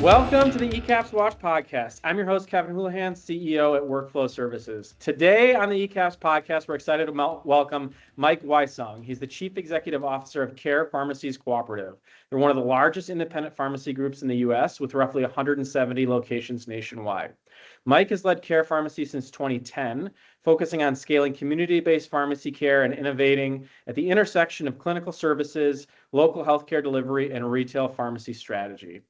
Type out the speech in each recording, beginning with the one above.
Welcome to the ECAPS Watch Podcast. I'm your host, Kevin Houlihan, CEO at Workflow Services. Today on the ECAPS Podcast, we're excited to welcome Mike Wysong. He's the Chief Executive Officer of CARE Pharmacies Cooperative. They're one of the largest independent pharmacy groups in the U.S. with roughly 170 locations nationwide. Mike has led CARE Pharmacy since 2010, focusing on scaling community-based pharmacy care and innovating at the intersection of clinical services, local healthcare delivery, and retail pharmacy strategy.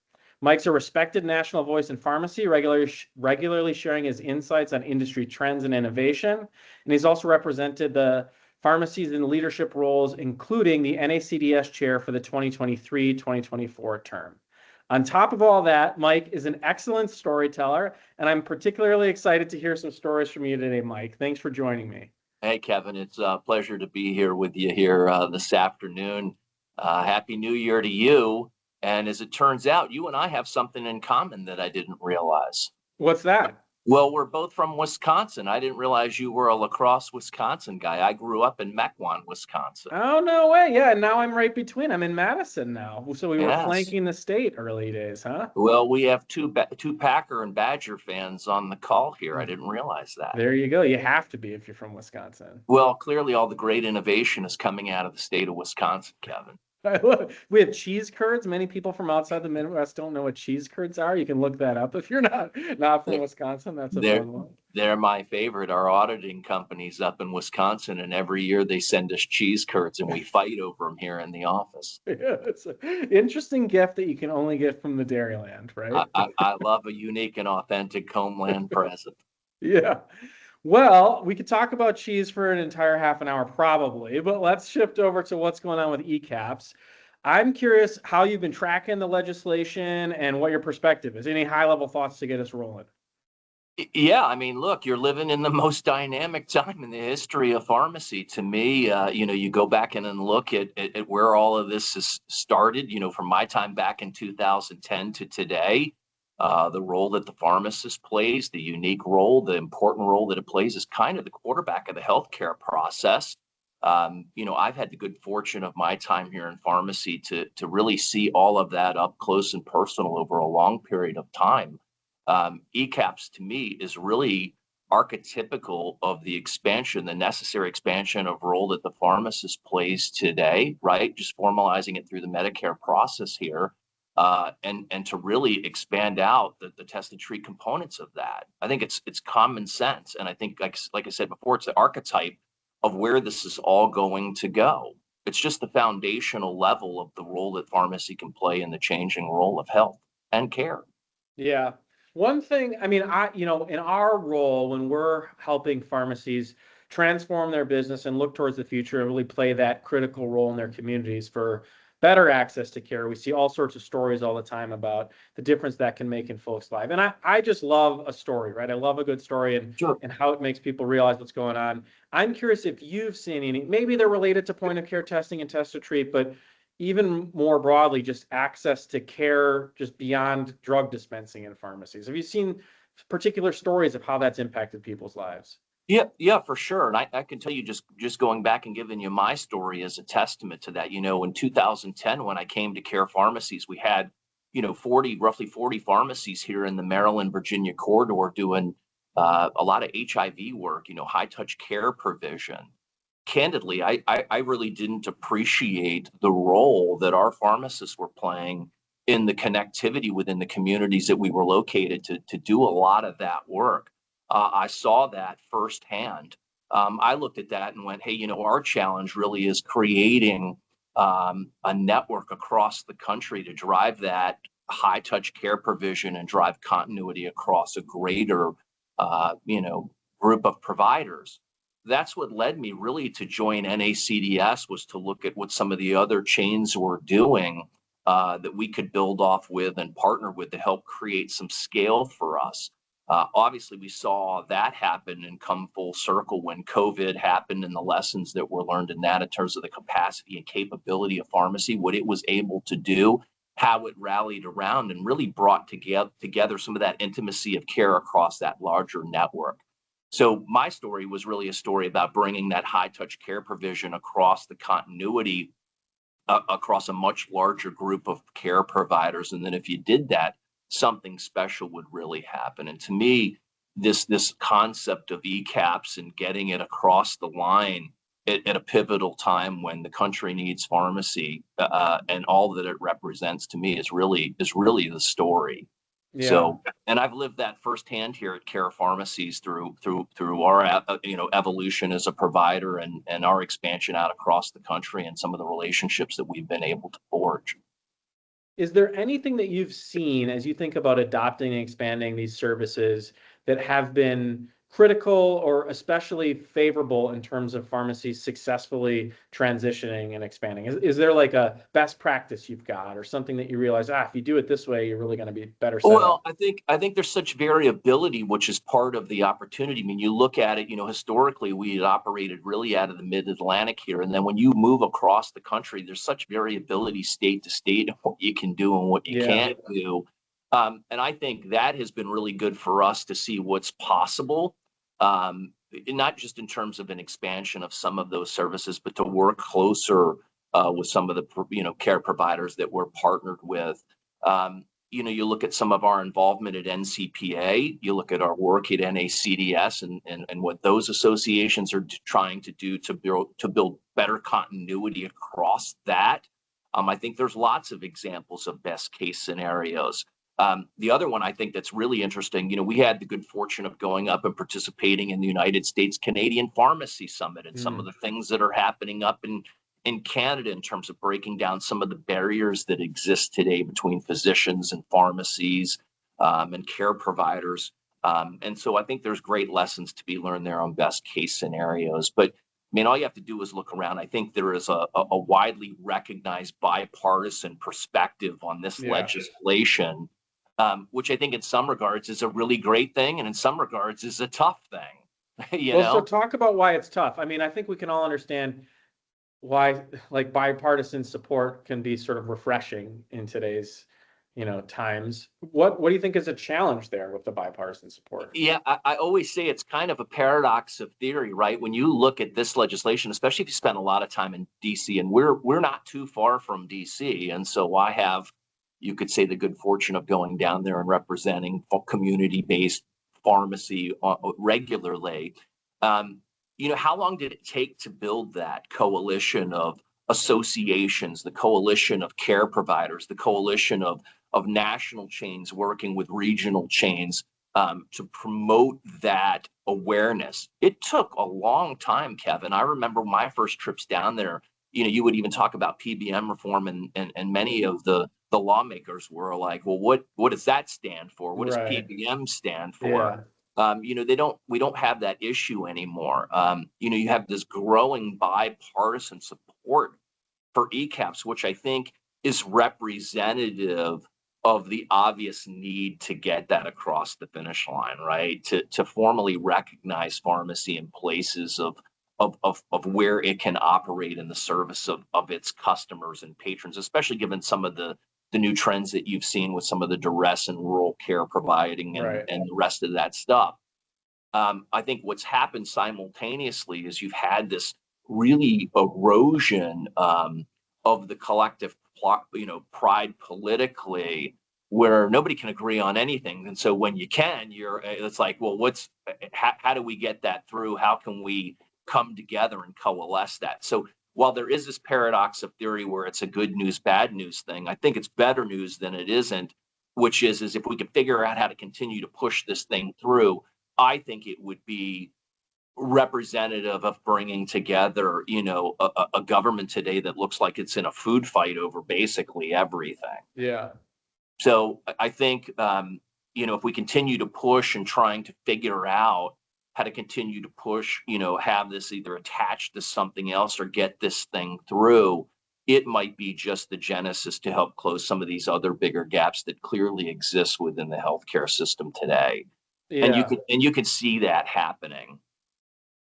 Mike's a respected national voice in pharmacy, regularly sharing his insights on industry trends and innovation. And he's also represented the pharmacies in leadership roles, including the NACDS chair for the 2023-2024 term. On top of all that, Mike is an excellent storyteller, and I'm particularly excited to hear some stories from you today, Mike. Thanks for joining me. Hey, Kevin, it's a pleasure to be here with you here this afternoon. Happy New Year to you. And as it turns out, you and I have something in common that I didn't realize. What's that? Well, we're both from Wisconsin. I didn't realize you were a La Crosse, Wisconsin guy. I grew up in Mequon, Wisconsin. Oh, no way. Yeah, now I'm right between. I'm in Madison now. So we were Yes. flanking the state early days, huh? Well, we have two Packer and Badger fans on the call here. I didn't realize that. There you go. You have to be if you're from Wisconsin. Well, clearly all the great innovation is coming out of the state of Wisconsin, Kevin. We have cheese curds. Many people from outside the Midwest don't know what cheese curds are. You can look that up if you're not from Wisconsin. That's a fun one. They're my favorite. Our auditing company's up in Wisconsin, and every year they send us cheese curds, and we fight over them here in the office. Yeah, it's an interesting gift that you can only get from the Dairyland, right? I love a unique and authentic homeland present. Yeah. Well, we could talk about cheese for an entire half an hour probably, but let's shift over to what's going on with ECAPS. I'm curious how you've been tracking the legislation and what your perspective is. Any high-level thoughts to get us rolling? Yeah, I mean, look, you're living in the most dynamic time in the history of pharmacy. To me, you go back in and look at where all of this has started, from my time back in 2010 to today. The role that the pharmacist plays, the unique role, the important role that it plays is kind of the quarterback of the healthcare process. I've had the good fortune of my time here in pharmacy to really see all of that up close and personal over a long period of time. ECAPS to me is really archetypical of the necessary expansion of role that the pharmacist plays today, right? Just formalizing it through the Medicare process here. And to really expand out the test and treat components of that. I think it's common sense. And I think, like I said before, it's the archetype of where this is all going to go. It's just the foundational level of the role that pharmacy can play in the changing role of health and care. Yeah. One thing, I mean, in our role, when we're helping pharmacies transform their business and look towards the future and really play that critical role in their communities for better access to care. We see all sorts of stories all the time about the difference that can make in folks' lives. And I just love a story, right? I love a good story and, Sure. and how it makes people realize what's going on. I'm curious if you've seen any, maybe they're related to point of care testing and test to treat, but even more broadly, just access to care just beyond drug dispensing in pharmacies. Have you seen particular stories of how that's impacted people's lives? Yeah, for sure. And I can tell you just going back and giving you my story as a testament to that. In 2010, when I came to CARE Pharmacies, we had, roughly 40 pharmacies here in the Maryland, Virginia corridor doing a lot of HIV work, high touch care provision. Candidly, I really didn't appreciate the role that our pharmacists were playing in the connectivity within the communities that we were located to do a lot of that work. I saw that firsthand. I looked at that and went, hey, our challenge really is creating a network across the country to drive that high touch care provision and drive continuity across a greater, group of providers. That's what led me really to join NACDS, was to look at what some of the other chains were doing that we could build off with and partner with to help create some scale for us. Obviously, we saw that happen and come full circle when COVID happened, and the lessons that were learned in that in terms of the capacity and capability of pharmacy, what it was able to do, how it rallied around and really brought together some of that intimacy of care across that larger network. So my story was really a story about bringing that high touch care provision across the continuity, across a much larger group of care providers. And then if you did that, something special would really happen. And to me, this concept of ECAPS and getting it across the line at a pivotal time when the country needs pharmacy and all that it represents, to me, is really the story. Yeah. So, and I've lived that firsthand here at CARE Pharmacies through our evolution as a provider and our expansion out across the country and some of the relationships that we've been able to forge. Is there anything that you've seen as you think about adopting and expanding these services that have been critical or especially favorable in terms of pharmacies successfully transitioning and expanding? Is there like a best practice you've got or something that you realize, if you do it this way, you're really going to be better set up? I think there's such variability, which is part of the opportunity. I mean, you look at it, historically we had operated really out of the mid-Atlantic here. And then when you move across the country, there's such variability state to state and what you can do and what you can't do. And I think that has been really good for us to see what's possible. Not just in terms of an expansion of some of those services, but to work closer with some of the care providers that we're partnered with. You look at some of our involvement at NCPA, you look at our work at NACDS and what those associations are trying to do to build better continuity across that. I think there's lots of examples of best case scenarios. The other one I think that's really interesting, we had the good fortune of going up and participating in the United States Canadian Pharmacy Summit and some of the things that are happening up in Canada in terms of breaking down some of the barriers that exist today between physicians and pharmacies and care providers. And so I think there's great lessons to be learned there on best case scenarios. But I mean, all you have to do is look around. I think there is a widely recognized bipartisan perspective on this legislation. Which I think in some regards is a really great thing, and in some regards is a tough thing. So talk about why it's tough. I mean, I think we can all understand why like bipartisan support can be sort of refreshing in today's, times. What do you think is a challenge there with the bipartisan support? Yeah, I always say it's kind of a paradox of theory, right? When you look at this legislation, especially if you spend a lot of time in DC, and we're not too far from DC, and so I have, you could say, the good fortune of going down there and representing community-based pharmacy regularly. How long did it take to build that coalition of associations, the coalition of care providers, the coalition of national chains working with regional chains to promote that awareness? It took a long time, Kevin. I remember my first trips down there. You would even talk about PBM reform, and many of the lawmakers were like, well, what does that stand for? What does PBM stand for? We don't have that issue anymore. You have this growing bipartisan support for ECAPS, which I think is representative of the obvious need to get that across the finish line, right? To formally recognize pharmacy in places of where it can operate in the service of its customers and patrons, especially given some of the new trends that you've seen with some of the duress and rural care providing and the rest of that stuff. I think what's happened simultaneously is you've had this really erosion of the collective pride politically, where nobody can agree on anything. And so when you can, it's like, well, how do we get that through? How can we come together and coalesce that? So while there is this paradox of theory where it's a good news, bad news thing, I think it's better news than it isn't, which is if we can figure out how to continue to push this thing through, I think it would be representative of bringing together, a government today that looks like it's in a food fight over basically everything. Yeah. So I think, if we continue to push and trying to figure out how to continue to push, have this either attached to something else or get this thing through, it might be just the genesis to help close some of these other bigger gaps that clearly exist within the healthcare system today. Yeah. And you can see that happening.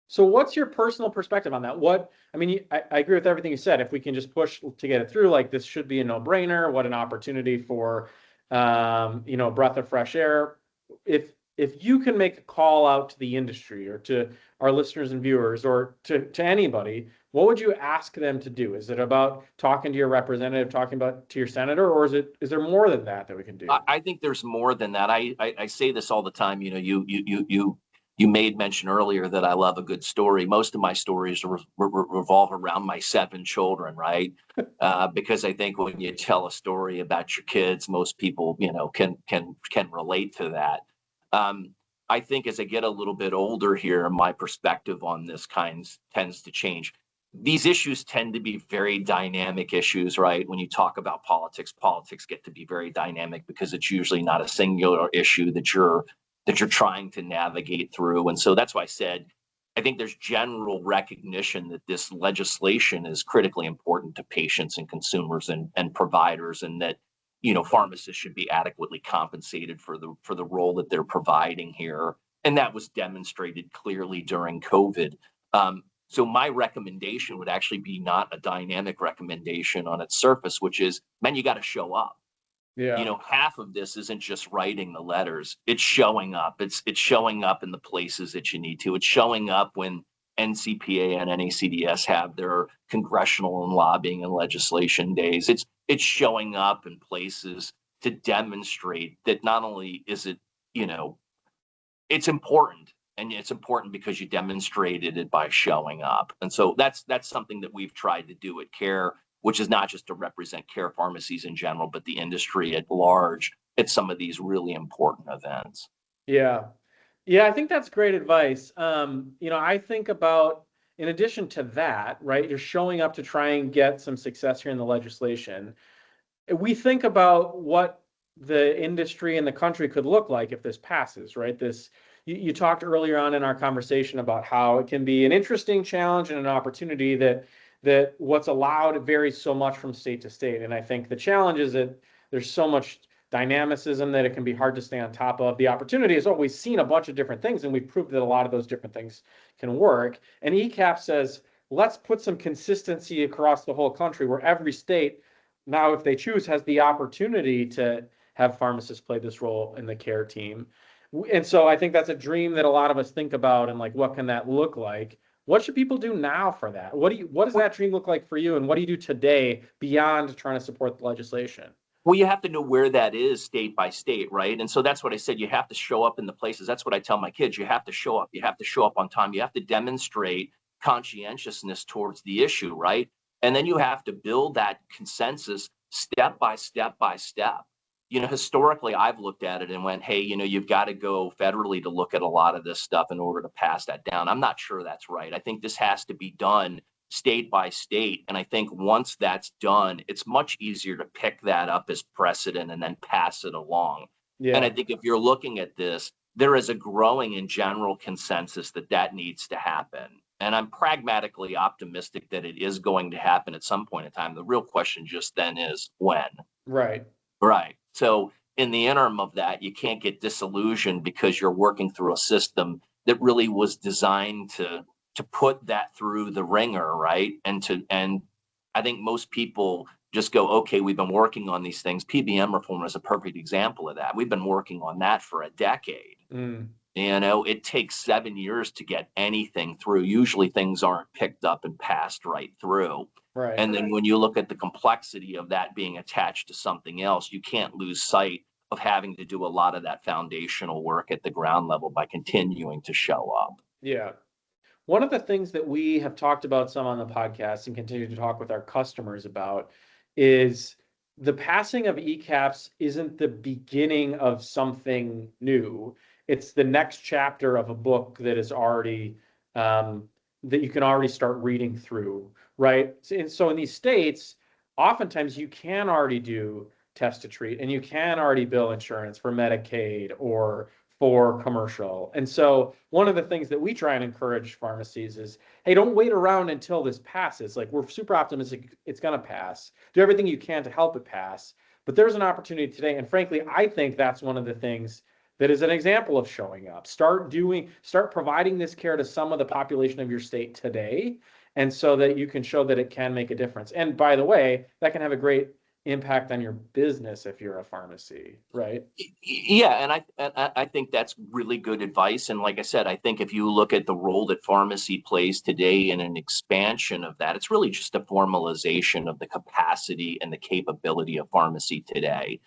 So what's your personal perspective on that? I agree with everything you said. If we can just push to get it through, like this should be a no-brainer. What an opportunity for, a breath of fresh air. If if you can make a call out to the industry or to our listeners and viewers or to anybody, what would you ask them to do? Is it about talking to your representative, talking about to your senator, or is there more than that we can do? I think there's more than that. I say this all the time. You know, you made mention earlier that I love a good story. Most of my stories revolve around my 7 children, right? Because I think when you tell a story about your kids, most people, you know, can relate to that. I think as I get a little bit older here, my perspective on this tends to change. These issues tend to be very dynamic issues, right? When you talk about politics get to be very dynamic because it's usually not a singular issue that you're trying to navigate through. And so that's why I said, I think there's general recognition that this legislation is critically important to patients and consumers and providers, and that, you know, pharmacists should be adequately compensated for the role that they're providing here. And that was demonstrated clearly during COVID. So my recommendation would actually be not a dynamic recommendation on its surface, which is, man, you got to show up. Yeah. You know, half of this isn't just writing the letters. It's showing up. It's showing up in the places that you need to. It's showing up when NCPA and NACDS have their congressional and lobbying and legislation days. It's showing up in places to demonstrate that not only is it, you know, it's important. And it's important because you demonstrated it by showing up. And so that's something that we've tried to do at CARE, which is not just to represent CARE pharmacies in general, but the industry at large at some of these really important events. Yeah. Yeah, I think that's great advice. You know, I think about, in addition to that, right, you're showing up to try and get some success here in the legislation. We think about what the industry and the country could look like if this passes, right? You talked earlier on in our conversation about how it can be an interesting challenge and an opportunity that what's allowed varies so much from state to state. And I think the challenge is that there's so much dynamicism that it can be hard to stay on top of. The opportunity is, we've seen a bunch of different things, and we've proved that a lot of those different things can work. And ECAPS says, let's put some consistency across the whole country where every state now, if they choose, has the opportunity to have pharmacists play this role in the CARE team. And so I think that's a dream that a lot of us think about, and like, what can that look like? What should people do now for that? What does that dream look like for you? And what do you do today beyond trying to support the legislation? Well, you have to know where that is state by state, right? And so that's what I said. You have to show up in the places. That's what I tell my kids. You have to show up. You have to show up on time. You have to demonstrate conscientiousness towards the issue, right? And then you have to build that consensus step by step by step. You know, historically, I've looked at it and went, hey, you know, you've got to go federally to look at a lot of this stuff in order to pass that down. I'm not sure that's right. I think this has to be done state by state. And I think once that's done, it's much easier to pick that up as precedent and then pass it along. Yeah. And I think if you're looking at this, there is a growing and general consensus that needs to happen. And I'm pragmatically optimistic that it is going to happen at some point in time. The real question just then is when. Right. Right. So in the interim of that, you can't get disillusioned because you're working through a system that really was designed to put that through the ringer, right? And I think most people just go, okay, we've been working on these things. PBM reform is a perfect example of that. We've been working on that for a decade. You know, it takes 7 years to get anything through. Usually things aren't picked up and passed right through. Right. And then when you look at the complexity of that being attached to something else, you can't lose sight of having to do a lot of that foundational work at the ground level by continuing to show up. Yeah. One of the things that we have talked about some on the podcast and continue to talk with our customers about is the passing of ECAPS isn't the beginning of something new. It's the next chapter of a book that is already that you can already start reading through, right? And so in these states, oftentimes you can already do test to treat, and you can already bill insurance for Medicaid or for commercial. And so one of the things that we try and encourage pharmacies is, hey, don't wait around until this passes. Like, we're super optimistic it's going to pass. Do everything you can to help it pass. But there's an opportunity today. And frankly, I think that's one of the things that is an example of showing up. Start providing this care to some of the population of your state today, and so that you can show that it can make a difference. And by the way, that can have a great impact on your business if you're a pharmacy, right? Yeah, and I think that's really good advice. And like I said, I think if you look at the role that pharmacy plays today in an expansion of that, it's really just a formalization of the capacity and the capability of pharmacy today.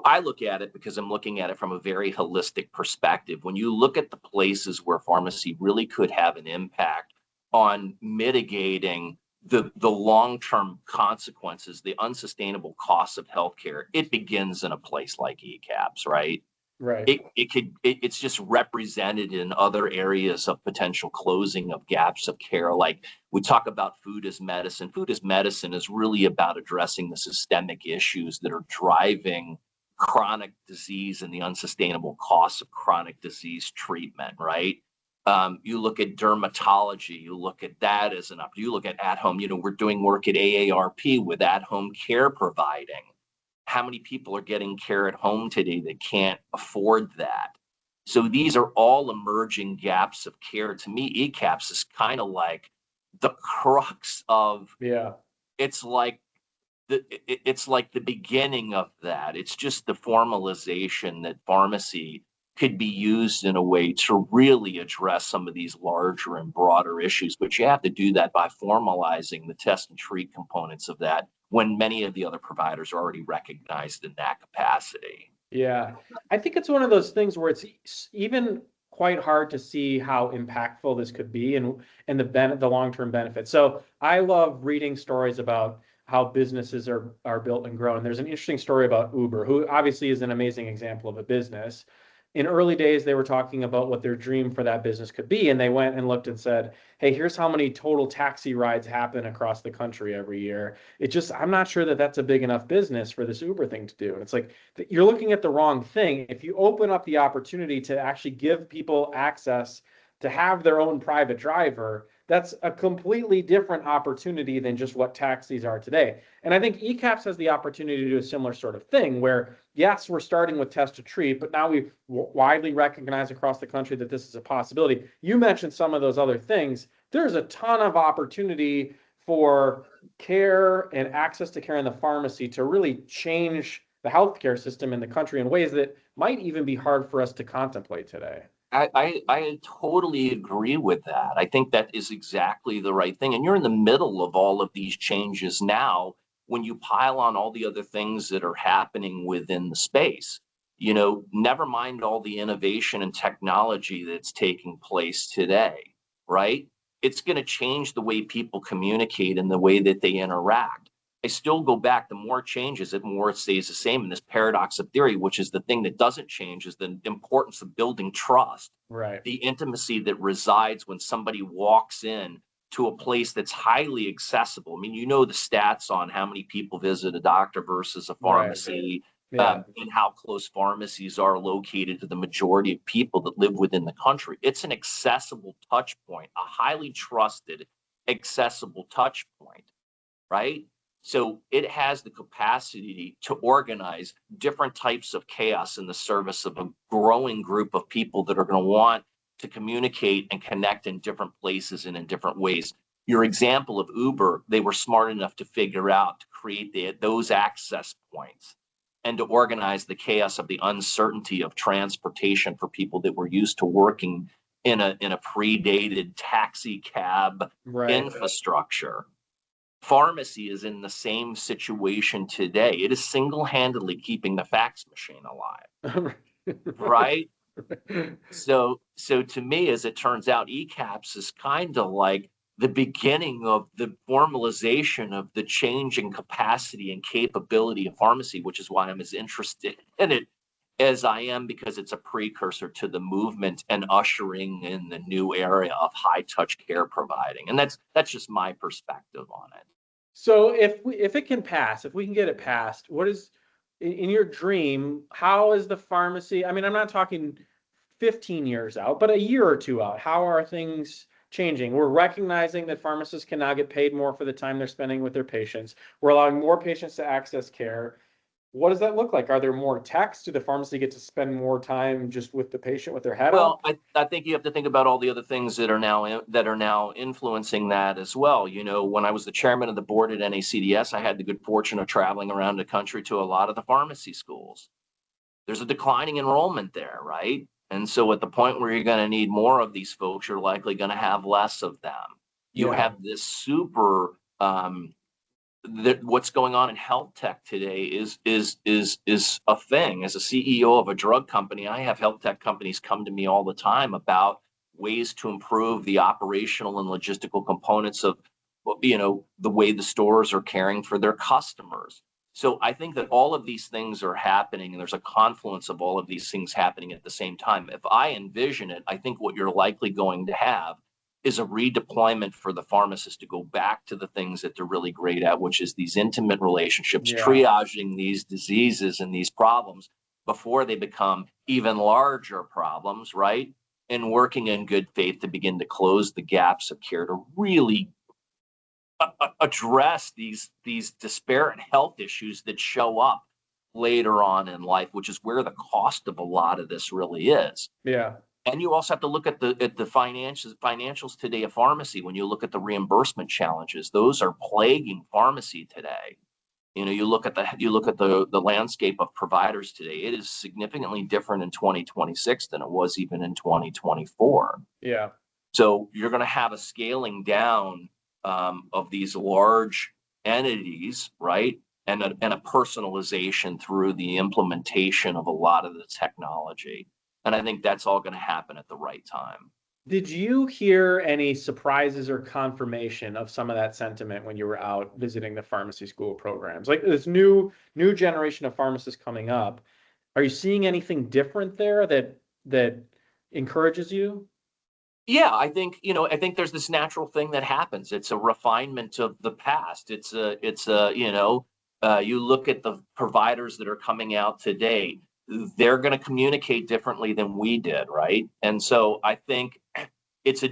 I look at it because I'm looking at it from a very holistic perspective. When you look at the places where pharmacy really could have an impact on mitigating the long-term consequences, the unsustainable costs of healthcare, it begins in a place like ECAPS, right? Right. It's just represented in other areas of potential closing of gaps of care. Like we talk about food as medicine. Food as medicine is really about addressing the systemic issues that are driving chronic disease and the unsustainable costs of chronic disease treatment, right? You look at dermatology, you look at that as an option. You look at home, we're doing work at AARP with at-home care providing. How many people are getting care at home today that can't afford that? So these are all emerging gaps of care. To me, ECAPS is kind of like the crux of, it's like the beginning of that. It's just the formalization that pharmacy could be used in a way to really address some of these larger and broader issues. But you have to do that by formalizing the test and treat components of that when many of the other providers are already recognized in that capacity. Yeah, I think it's one of those things where it's even quite hard to see how impactful this could be and the long-term benefits. So I love reading stories about how businesses are built and grown. There's an interesting story about Uber, who obviously is an amazing example of a business. In early days, they were talking about what their dream for that business could be, and they went and looked and said, hey, here's how many total taxi rides happen across the country every year. I'm not sure that that's a big enough business for this Uber thing to do. And it's like, you're looking at the wrong thing. If you open up the opportunity to actually give people access to have their own private driver, that's a completely different opportunity than just what taxis are today. And I think ECAPS has the opportunity to do a similar sort of thing where, yes, we're starting with test to treat, but now we widely recognize across the country that this is a possibility. You mentioned some of those other things. There's a ton of opportunity for care and access to care in the pharmacy to really change the healthcare system in the country in ways that might even be hard for us to contemplate today. I totally agree with that. I think that is exactly the right thing. And you're in the middle of all of these changes now when you pile on all the other things that are happening within the space. Never mind all the innovation and technology that's taking place today, right? It's going to change the way people communicate and the way that they interact. I still go back, the more changes, the more it stays the same in this paradox of theory, which is the thing that doesn't change is the importance of building trust. Right. The intimacy that resides when somebody walks in to a place that's highly accessible. I mean, the stats on how many people visit a doctor versus a pharmacy, and how close pharmacies are located to the majority of people that live within the country. It's an accessible touch point, a highly trusted, accessible touch point, right? So it has the capacity to organize different types of chaos in the service of a growing group of people that are going to want to communicate and connect in different places and in different ways. Your example of Uber, they were smart enough to figure out to create those access points and to organize the chaos of the uncertainty of transportation for people that were used to working in a predated taxi cab infrastructure. Pharmacy is in the same situation today. It is single-handedly keeping the fax machine alive, right? So to me, as it turns out, ECAPS is kind of like the beginning of the formalization of the change in capacity and capability of pharmacy, which is why I'm as interested in it as I am, because it's a precursor to the movement and ushering in the new area of high-touch care providing. And that's just my perspective on it. So if it can pass, if we can get it passed, what is in your dream, how is the pharmacy? I mean, I'm not talking 15 years out, but a year or two out. How are things changing? We're recognizing that pharmacists can now get paid more for the time they're spending with their patients. We're allowing more patients to access care. What does that look like? Are there more techs? Do the pharmacy get to spend more time just with the patient with their head Well, up? I think you have to think about all the other things that are now influencing that as well. When I was the chairman of the board at NACDS, I had the good fortune of traveling around the country to a lot of the pharmacy schools. There's a declining enrollment there, right? And so at the point where you're going to need more of these folks, you're likely going to have less of them. You Yeah. have this super what's going on in health tech today is a thing. As a CEO of a drug company, I have health tech companies come to me all the time about ways to improve the operational and logistical components of the way the stores are caring for their customers. So I think that all of these things are happening, and there's a confluence of all of these things happening at the same time. If I envision it, I think what you're likely going to have is a redeployment for the pharmacist to go back to the things that they're really great at, which is these intimate relationships, triaging these diseases and these problems before they become even larger problems, right? And working in good faith to begin to close the gaps of care to really address these disparate health issues that show up later on in life, which is where the cost of a lot of this really is. Yeah. And you also have to look at the financials today of pharmacy. When you look at the reimbursement challenges, those are plaguing pharmacy today. You look at the landscape of providers today. It is significantly different in 2026 than it was even in 2024. Yeah. So you're going to have a scaling down of these large entities, right? And a personalization through the implementation of a lot of the technology. And I think that's all going to happen at the right time. Did you hear any surprises or confirmation of some of that sentiment when you were out visiting the pharmacy school programs? Like this new generation of pharmacists coming up, are you seeing anything different there that encourages you? Yeah, I think there's this natural thing that happens. It's a refinement of the past. You look at the providers that are coming out today, they're going to communicate differently than we did, right? And so I think it's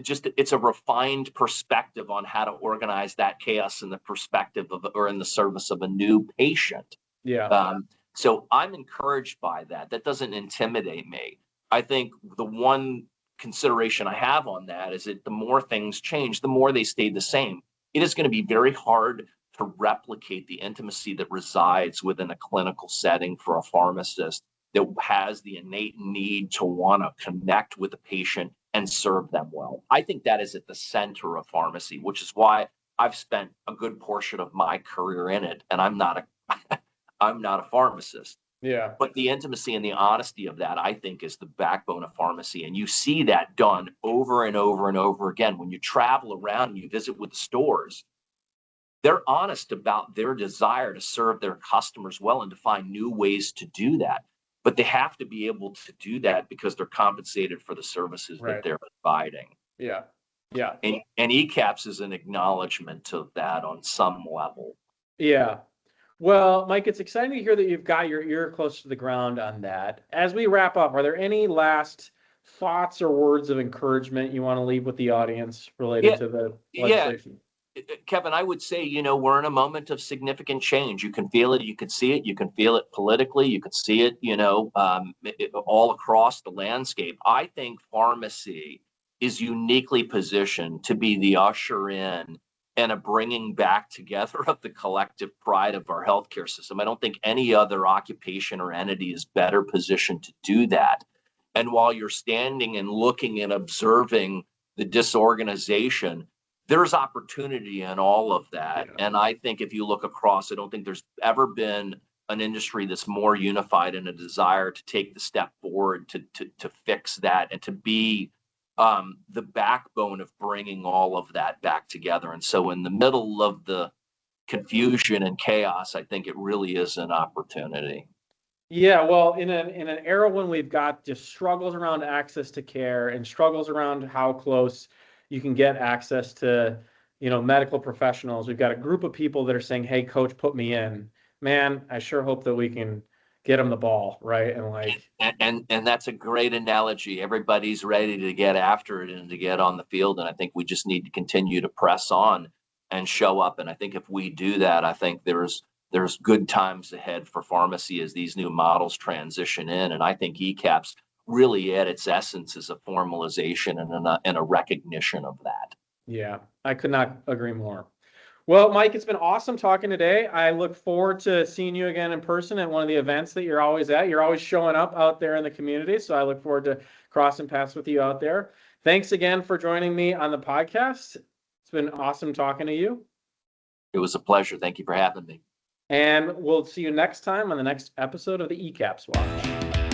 a refined perspective on how to organize that chaos in the perspective of or in the service of a new patient. Yeah. So I'm encouraged by that. That doesn't intimidate me. I think the one consideration I have on that is that the more things change, the more they stay the same. It is going to be very hard to replicate the intimacy that resides within a clinical setting for a pharmacist that has the innate need to want to connect with the patient and serve them well. I think that is at the center of pharmacy, which is why I've spent a good portion of my career in it, and I'm not a pharmacist. Yeah. But the intimacy and the honesty of that, I think, is the backbone of pharmacy. And you see that done over and over and over again. When you travel around and you visit with the stores, they're honest about their desire to serve their customers well and to find new ways to do that. But they have to be able to do that because they're compensated for the services that they're providing. Yeah. Yeah. And ECAPS is an acknowledgement of that on some level. Yeah. Well, Mike, it's exciting to hear that you've got your ear close to the ground on that. As we wrap up, are there any last thoughts or words of encouragement you want to leave with the audience related to the legislation? Kevin, I would say, we're in a moment of significant change. You can feel it, you can see it, you can feel it politically, you can see it, all across the landscape. I think pharmacy is uniquely positioned to be the usher in and a bringing back together of the collective pride of our healthcare system. I don't think any other occupation or entity is better positioned to do that. And while you're standing and looking and observing the disorganization, there's opportunity in all of that. Yeah. And I think if you look across, I don't think there's ever been an industry that's more unified in a desire to take the step forward to fix that and to be the backbone of bringing all of that back together. And so in the middle of the confusion and chaos, I think it really is an opportunity. Yeah, well, in an era when we've got just struggles around access to care and struggles around how close you can get access to, medical professionals, we've got a group of people that are saying, "Hey, coach, put me in." Man, I sure hope that we can get them the ball, right? And that's a great analogy. Everybody's ready to get after it and to get on the field, and I think we just need to continue to press on and show up. And I think if we do that, I think there's there's good times ahead for pharmacy as these new models transition in. And I think ECAPS really at its essence is a formalization and a recognition of that. Yeah, I could not agree more. Well, Mike, it's been awesome talking today. I look forward to seeing you again in person at one of the events that you're always at. You're always showing up out there in the community, so I look forward to crossing paths with you out there. Thanks again for joining me on the podcast. It's been awesome talking to you. It was a pleasure. Thank you for having me. And we'll see you next time on the next episode of the ECAPS Watch.